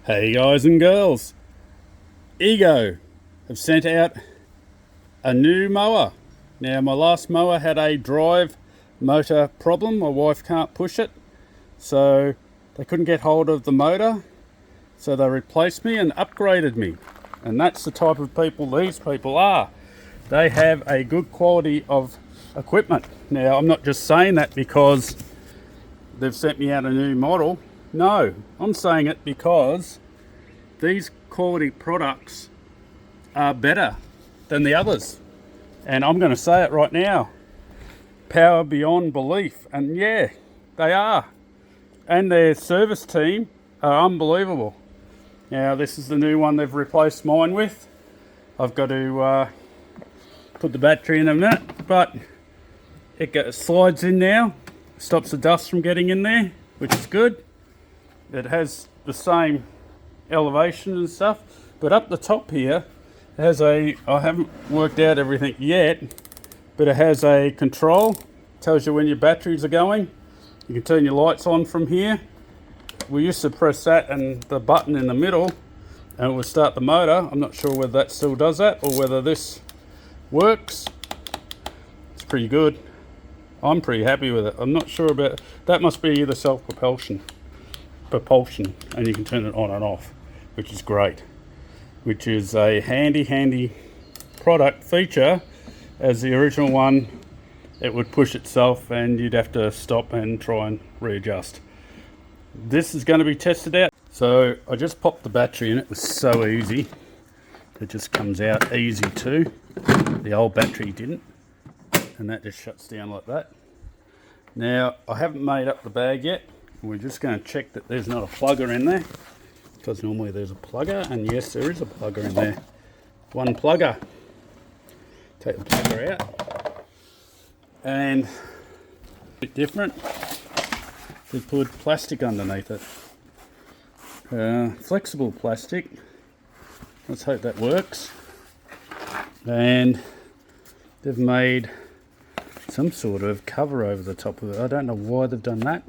Hey guys and girls, Ego have sent out a new mower. Now my last mower had a drive motor problem. My wife can't push it, so they couldn't get hold of the motor, so they replaced me and upgraded me. And that's the type of people these people are. They have a good quality of equipment. Now I'm not just saying that because they've sent me out a new model. No, I'm saying it because these quality products are better than the others. And I'm going to say it right now. Power beyond belief. And yeah, they are. And their service team are unbelievable. Now this is the new one they've replaced mine with. I've got to put the battery in a minute, but it slides in now. Stops the dust from getting in there, which is good. It has the same elevation and stuff, but up the top here it has I haven't worked out everything yet, but it has a control. Tells you when your batteries are going. You can turn your lights on from here. We used to press that and the button in the middle and it would start the motor. I'm not sure whether that still does that or whether this works. It's pretty good. I'm pretty happy with it. I'm not sure about that. Must be either propulsion, and you can turn it on and off, which is great, which is a handy product feature. As the original one, it would push itself and you'd have to stop and try and readjust. This is going to be tested out. So I just popped the battery in. It was so easy. It just comes out easy too. The old battery didn't, and that just shuts down like that. Now I haven't made up the bag yet. We're just going to check that there's not a plugger in there, because normally there's a plugger, and yes, there is a plugger in there. One plugger. Take the plugger out, and a bit different. We put plastic underneath it. Flexible plastic. Let's hope that works. And they've made some sort of cover over the top of it. I don't know why they've done that.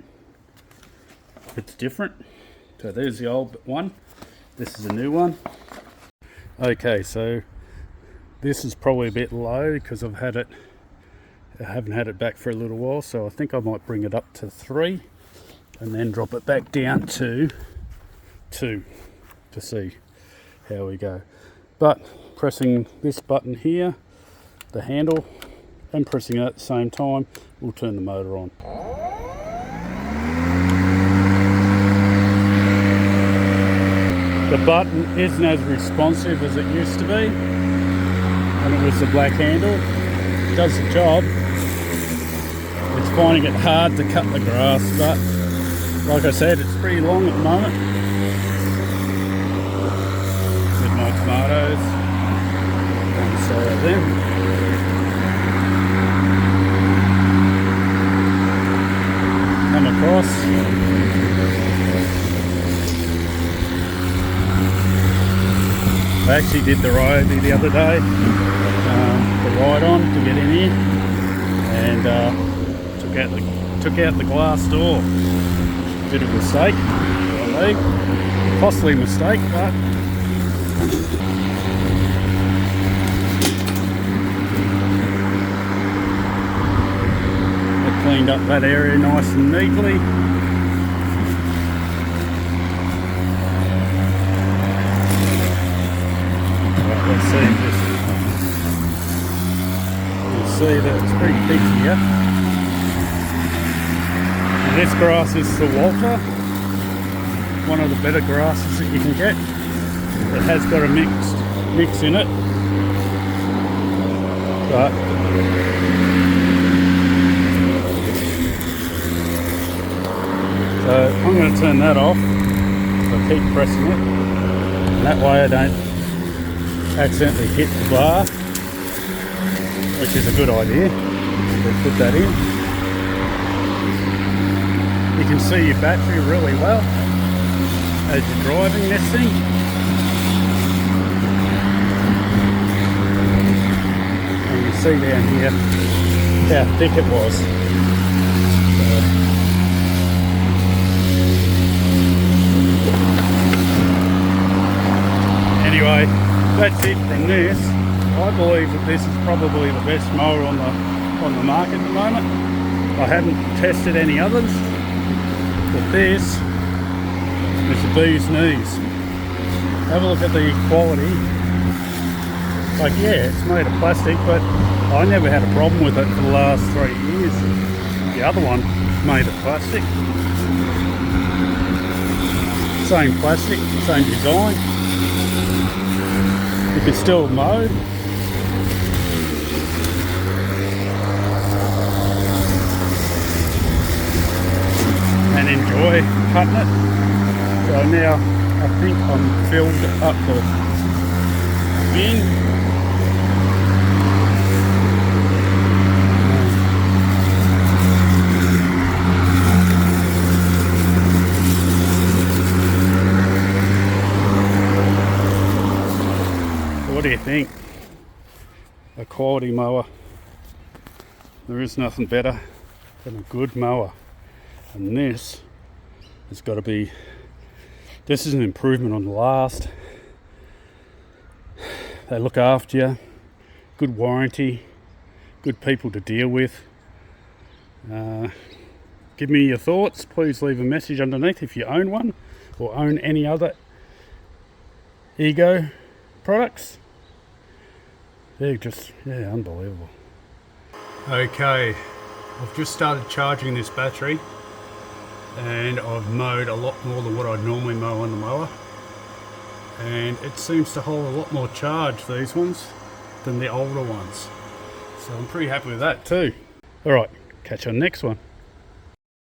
It's different. So there's the old one. This is a new one. Okay, so this is probably a bit low because I haven't had it back for a little while, so I think I might bring it up to 3 and then drop it back down to 2 to see how we go. But pressing this button here, the handle, and pressing it at the same time will turn the motor on. The button isn't as responsive as it used to be, and it was the black handle. It does the job. It's finding it hard to cut the grass, but like I said, it's pretty long at the moment. With my tomatoes, and so are them. Come across. I actually did the road the other day, the ride on to get in here, and took out the glass door. Bit of a mistake, I believe. Costly mistake, but I cleaned up that area nice and neatly. Let's see if this, you'll see that it's pretty big here. And this grass is the Walter, one of the better grasses that you can get. It has got a mix in it, but so I'm going to turn that off. So I keep pressing it, and that way I don't accidentally hit the bar, which is a good idea. We'll put that in. You can see your battery really well as you're driving this thing. And you can see down here how thick it was. So Anyway, that's it from this. I believe that this is probably the best mower on the market at the moment. I haven't tested any others, but this is the bee's knees. Have a look at the quality. Like, yeah, it's made of plastic, but I never had a problem with it for the last 3 years. The other one made of plastic. Same plastic, same design. You can still mow. And enjoy cutting it. So now I think I'm filled up the bin. What do you think? A quality mower. There is nothing better than a good mower. And this has got to be, this is an improvement on the last. They look after you, good warranty, good people to deal with. Give me your thoughts. Please leave a message underneath if you own one or own any other Ego products. They're just, yeah, unbelievable. Okay, I've just started charging this battery and I've mowed a lot more than what I'd normally mow on the mower, and it seems to hold a lot more charge, these ones, than the older ones, so I'm pretty happy with that too. Alright, catch you on the next one.